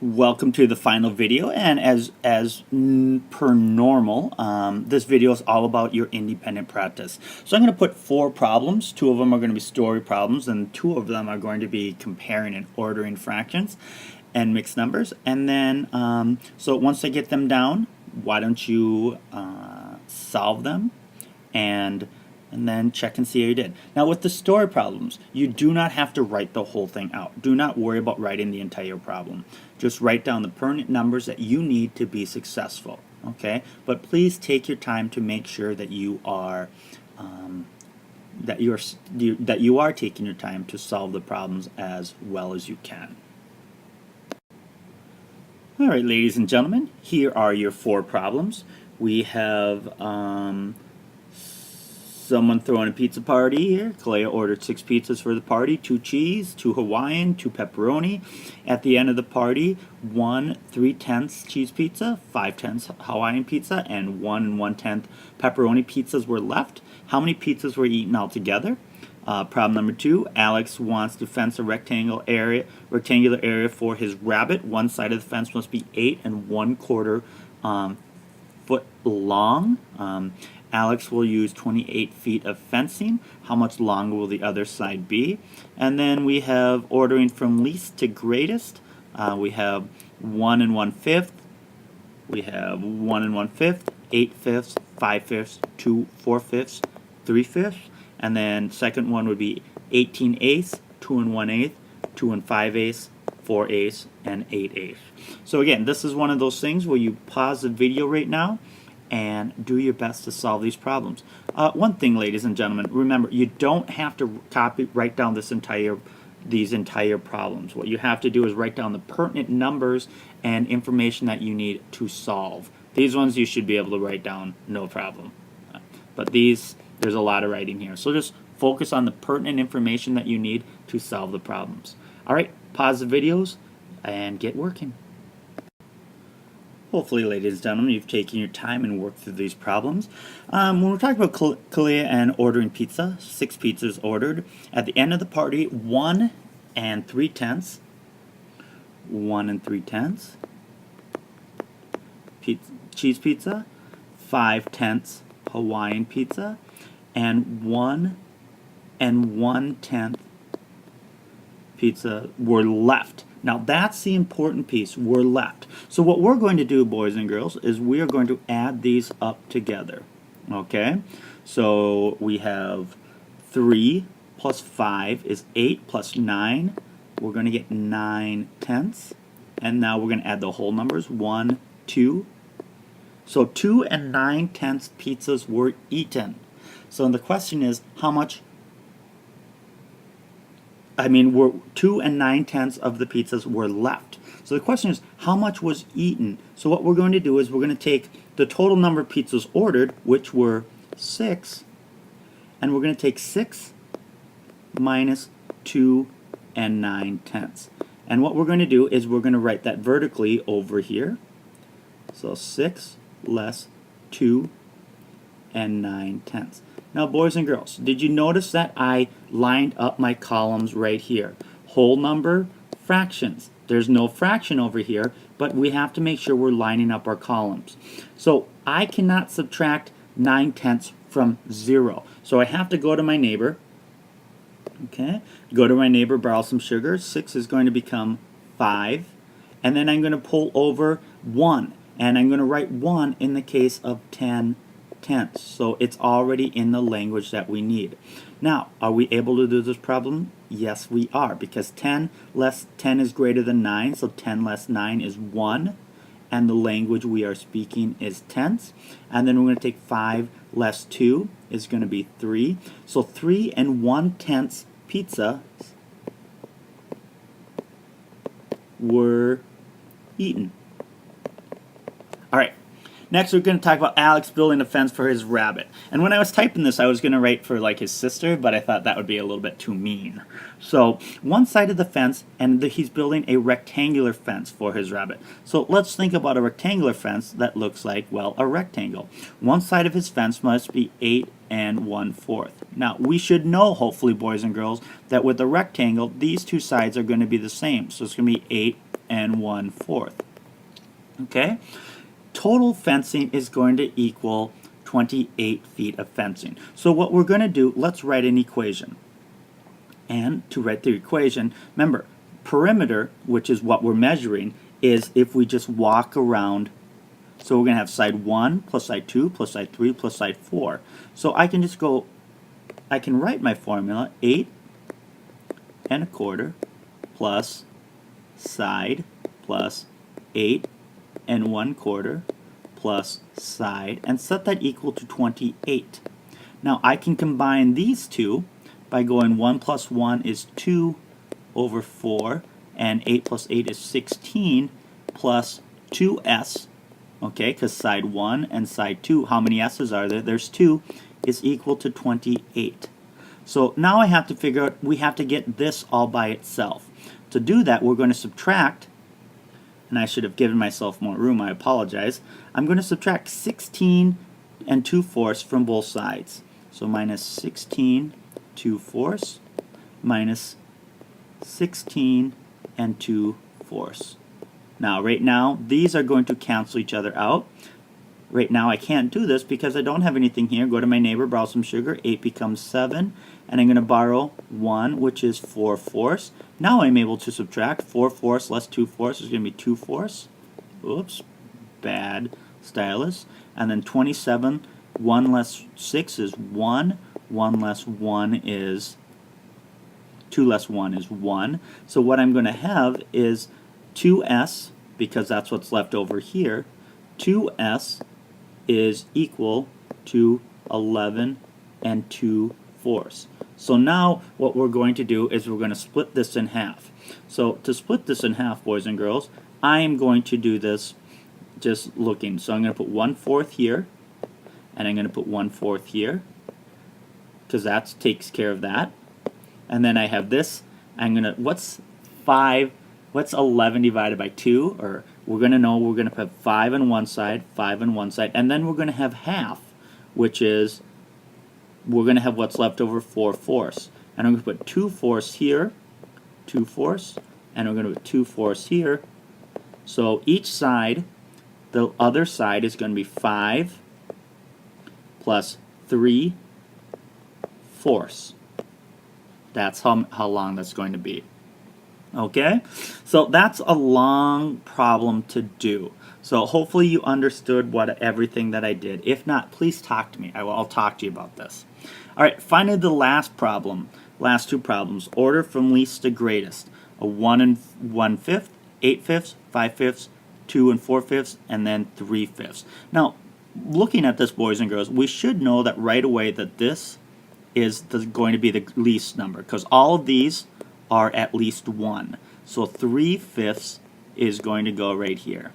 Welcome to the final video, and per normal, this video is all about your independent practice. So I'm going to put 4 problems. 2 of them are going to be story problems, and 2 of them are going to be comparing and ordering fractions and mixed numbers. And then, so once I get them down, why don't you solve them and then check and see how you did. Now with the story problems, you do not have to write the whole thing out. Do not worry about writing the entire problem. Just write down the pertinent numbers that you need to be successful. Okay? But please take your time to make sure that you are that you are taking your time to solve the problems as well as you can. All right, ladies and gentlemen, here are your 4 problems. We have someone throwing a pizza party here. Kalea ordered 6 pizzas for the party, 2 cheese, 2 Hawaiian, 2 pepperoni. At the end of the party, 1 3/10 cheese pizza, 5/10 Hawaiian pizza, and 1 1/10 pepperoni pizzas were left. How many pizzas were eaten altogether? Problem number 2, Alex wants to fence a rectangular area for his rabbit. One side of the fence must be 8 1/4 foot long. Alex will use 28 feet of fencing. How much longer will the other side be? And then we have ordering from least to greatest. We have 1 1/5. We have 1 1/5, 8/5, 5/5, 2 4/5, 3/5. And then second one would be 18/8, 2 1/8, 2 5/8, 4/8, and 8/8. So again, this is one of those things where you pause the video right now and do your best to solve these problems. One thing, ladies and gentlemen, remember, you don't have to write down these entire problems. What you have to do is write down the pertinent numbers and information that you need to solve. These ones you should be able to write down, no problem. But these, there's a lot of writing here. So just focus on the pertinent information that you need to solve the problems. All right, pause the videos and get working. Hopefully, ladies and gentlemen, you've taken your time and worked through these problems. When we're talking about Kalea and ordering pizza, 6 pizzas ordered. At the end of the party, 1 3/10, 1 3/10 cheese pizza, 5/10 Hawaiian pizza, and 1 1/10 pizza were left. Now that's the important piece, were left. So what we're going to do, boys and girls, is we are going to add these up together. Okay? So we have 3 plus 5 is 8 plus 9. We're going to get 9/10. And now we're going to add the whole numbers, 1, 2. So 2 9/10 pizzas were eaten. So the question is, how much? Were 2 9/10 of the pizzas were left. So the question is, how much was eaten? So what we're going to do is we're going to take the total number of pizzas ordered, which were 6, and we're going to take 6 minus 2 9/10. And what we're going to do is we're going to write that vertically over here. So 6 less 2 9/10. Now, boys and girls, did you notice that I lined up my columns right here? Whole number, fractions. There's no fraction over here, but we have to make sure we're lining up our columns. So I cannot subtract 9/10 from 0. So I have to go to my neighbor. Okay, go to my neighbor, borrow some sugar. 6 is going to become 5. And then I'm going to pull over 1. And I'm going to write 1 in the case of 10/10. So it's already in the language that we need. Now, are we able to do this problem? Yes, we are, because 10 less 10 is greater than 9, so 10 less 9 is 1, and the language we are speaking is tenths. And then we're going to take 5 less 2 is going to be 3. So 3 1/10 pizza were eaten. All right. Next, we're going to talk about Alex building a fence for his rabbit. And when I was typing this, I was going to write for like his sister, but I thought that would be a little bit too mean. So one side of the fence, and he's building a rectangular fence for his rabbit. So let's think about a rectangular fence that looks like, well, a rectangle. One side of his fence must be 8 1/4. Now, we should know, hopefully, boys and girls, that with a rectangle, these two sides are going to be the same. So it's going to be 8 and 1/4. Okay? Total fencing is going to equal 28 feet of fencing. So what we're going to do, let's write an equation. And to write the equation, remember, perimeter, which is what we're measuring, is if we just walk around. So we're going to have side 1 plus side 2 plus side 3 plus side 4. So I can just go, I can write my formula, 8 1/4 plus side plus 8 1/4 plus side, and set that equal to 28. Now I can combine these two by going 1 plus 1 is 2 over 4, and 8 plus 8 is 16, plus 2s, okay, because side 1 and side 2, how many s's are there? There's 2, is equal to 28. So now I have to figure out, we have to get this all by itself. To do that, we're going to subtract, and I should have given myself more room, I apologize. I'm going to subtract 16 and 2/4 from both sides. So minus 16 2/4 minus 16 and 2/4. Now, right now, these are going to cancel each other out. Right now, I can't do this because I don't have anything here. Go to my neighbor, borrow some sugar. 8 becomes 7. And I'm going to borrow 1, which is 4/4. Now I'm able to subtract 4/4 less 2/4 is going to be 2/4. Oops, bad stylus. And then 27, 1 less 6 is 1. 1 less 1 is 2 less 1 is 1. So what I'm going to have is 2s, because that's what's left over here. 2s is equal to 11 and 2/4. So now what we're going to do is we're going to split this in half. So to split this in half, boys and girls, I am going to do this just looking. So I'm going to put 1/4 here, and I'm going to put 1/4 here, because that takes care of that. And then I have this. I'm going to, what's 11 divided by 2? Or we're going to know we're going to put 5 on one side, 5 on one side, and then we're going to have half, which is, we're going to have what's left over, 4/4. And I'm going to put 2/4 here, 2/4, and we're going to put 2/4 here. So each side, the other side is going to be 5 plus 3/4. That's how long that's going to be. Okay? So that's a long problem to do. So hopefully you understood everything that I did. If not, please talk to me. I'll talk to you about this. Alright, finally the last problem. Last two problems. Order from least to greatest. A 1 1/5, 8/5, 5/5, 2 4/5, and then 3/5. Now, looking at this, boys and girls, we should know that right away that this is going to be the least number, because all of these are at least 1. So 3/5 is going to go right here.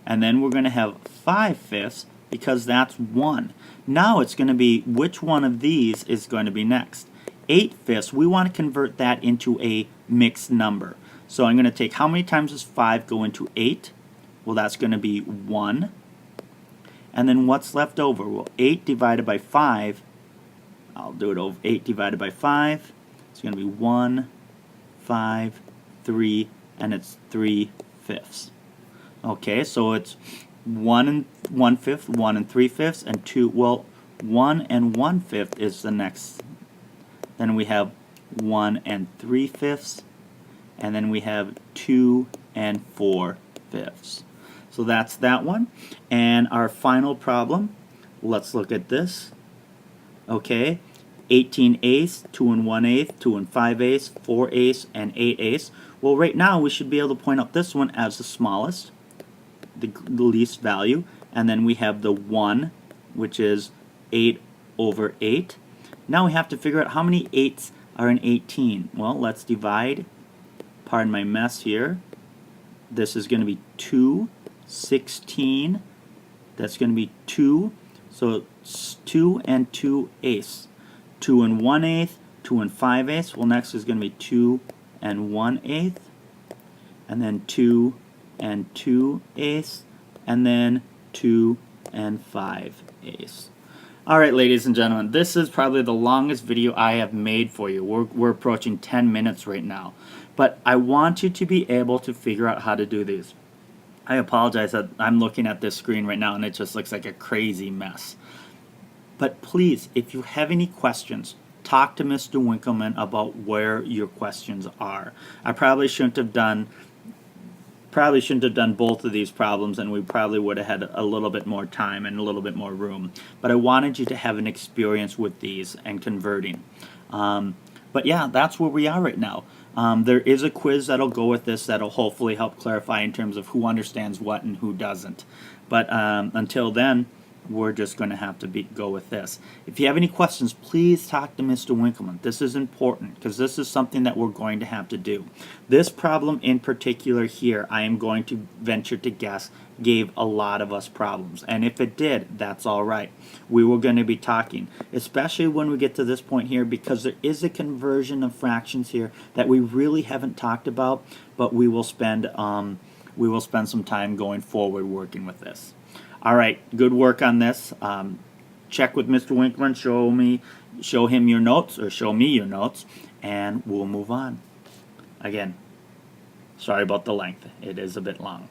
And then we're going to have 5/5, because that's 1. Now it's going to be which one of these is going to be next. 8/5, we want to convert that into a mixed number. So I'm going to take, how many times does 5 go into 8? Well, that's going to be 1. And then what's left over? Well, 8 divided by 5, I'll do it over 8 divided by 5. It's going to be 1, 5, 3, and it's 3/5. Okay, so it's 1 1/5, 1 3/5, and 2. Well, 1 1/5 is the next. Then we have 1 3/5, and then we have 2 4/5. So that's that one. And our final problem, let's look at this. Okay, 18/8, 2 1/8, 2 5/8, 4/8, and 8/8. Well, right now we should be able to point out this one as the smallest, the least value, and then we have the 1, which is 8/8. Now we have to figure out how many 8s are in 18. Well, let's divide. Pardon my mess here. This is going to be 2, 16. That's going to be 2. So it's 2 2/8. 2 1/8, 2 5/8. Well, next is going to be 2 1/8, and then 2 2/8, and then 2 5/8. Alright, ladies and gentlemen, this is probably the longest video I have made for you. We're approaching 10 minutes right now. But I want you to be able to figure out how to do these. I apologize that I'm looking at this screen right now and it just looks like a crazy mess. But please, if you have any questions, talk to Mr. Winkleman about where your questions are. I probably shouldn't have done both of these problems, and we probably would have had a little bit more time and a little bit more room. But I wanted you to have an experience with these and converting. But yeah, that's where we are right now. There is a quiz that'll go with this that'll hopefully help clarify in terms of who understands what and who doesn't. But until then, we're just going to have to go with this. If you have any questions, please talk to Mr. Winkleman. This is important because this is something that we're going to have to do. This problem in particular here, I am going to venture to guess, gave a lot of us problems. And if it did, that's all right. We were going to be talking, especially when we get to this point here, because there is a conversion of fractions here that we really haven't talked about, but we will spend some time going forward working with this. All right, good work on this. Check with Mr. Winkleman, show him your notes, or show me your notes, and we'll move on. Again, sorry about the length. It is a bit long.